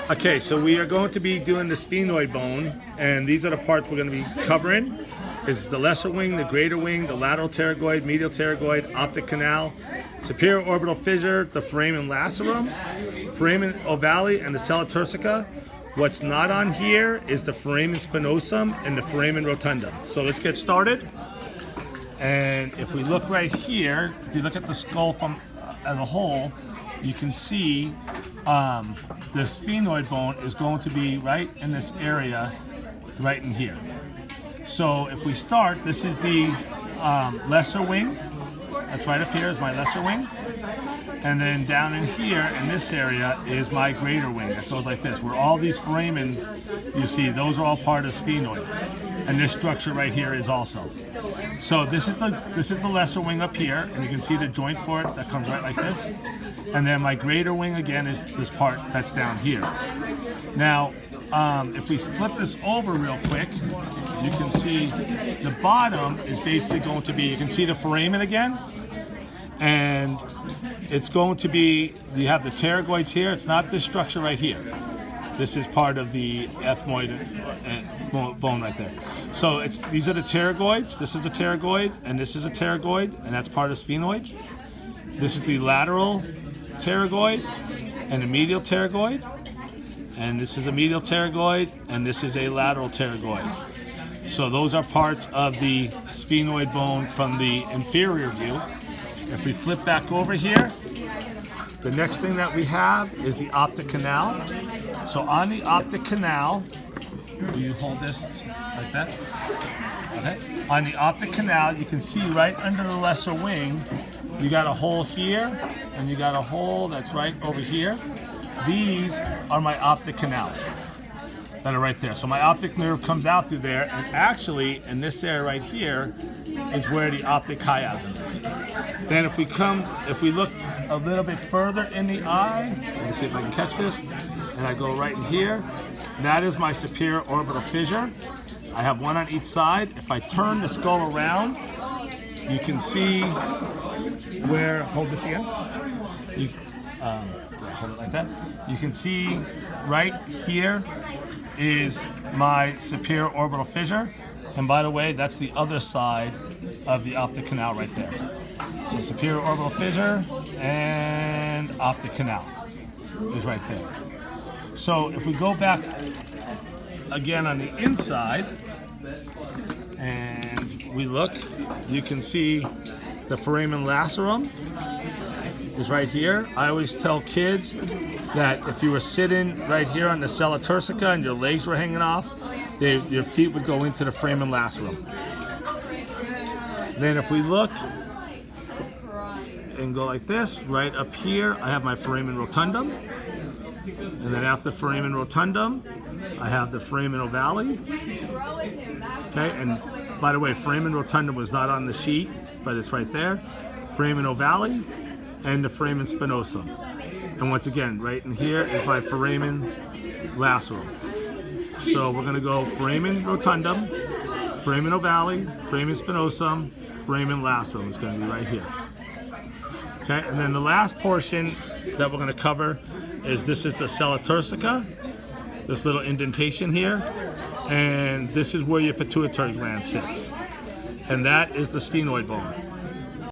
Okay, so we are going to be doing the sphenoid bone, and these are the parts we're going to be covering. Is the lesser wing, the greater wing, the lateral pterygoid, medial pterygoid, optic canal, superior orbital fissure, the foramen lacerum, foramen ovale, and the sella turcica. What's not on here is the foramen spinosum and the foramen rotundum. So let's get started. And if we look right here, if you look at the skull from as a whole, you can see the sphenoid bone is going to be right in this area, right in here. So if we start, this is the lesser wing. That's right up here is my lesser wing. And then down in here, in this area, is my greater wing. That goes like this, where all these foramen, you see, those are all part of sphenoid. And this structure right here is also. So this is the lesser wing up here, and you can see the joint for it that comes right like this. And then my greater wing again is this part that's down here. Now, if we flip this over real quick, you can see the bottom is basically going to be, you can see the foramen again, and it's going to be, you have the pterygoids here. It's not this structure right here. This is part of the ethmoid bone right there. So these are the pterygoids. This is a pterygoid, and this is a pterygoid, and that's part of sphenoid. This is the lateral pterygoid and the medial pterygoid, and this is a medial pterygoid, and this is a lateral pterygoid. So those are parts of the sphenoid bone from the inferior view. If we flip back over here, the next thing that we have is the optic canal. So on the optic canal, will you hold this like that? Okay. On the optic canal, you can see right under the lesser wing, you got a hole here, and you got a hole that's right over here. These are my optic canals that are right there. So my optic nerve comes out through there, and actually, in this area right here, is where the optic chiasm is. Then if we look a little bit further in the eye, let me see if I can catch this, and I go right in here, that is my superior orbital fissure. I have one on each side. If I turn the skull around, you can see where, hold this again, hold it like that. You can see right here is my superior orbital fissure. And by the way, that's the other side of the optic canal right there. So superior orbital fissure and optic canal is right there. So if we go back again on the inside and we look, you can see the foramen lacerum is right here. I always tell kids that if you were sitting right here on the sella turcica and your legs were hanging off, your feet would go into the foramen lacerum. Then if we look and go like this, right up here, I have my foramen rotundum. And then after foramen rotundum, I have the foramen ovale. Okay, and by the way, foramen rotundum was not on the sheet, but it's right there. Foramen ovale and the foramen spinosum. And once again, right in here is my foramen lacerum. So we're going to go foramen rotundum, foramen ovale, foramen spinosum, foramen lacerum is going to be right here. Okay, and then the last portion that we're going to cover is this is the sella turcica, this little indentation here, and this is where your pituitary gland sits. And that is the sphenoid bone.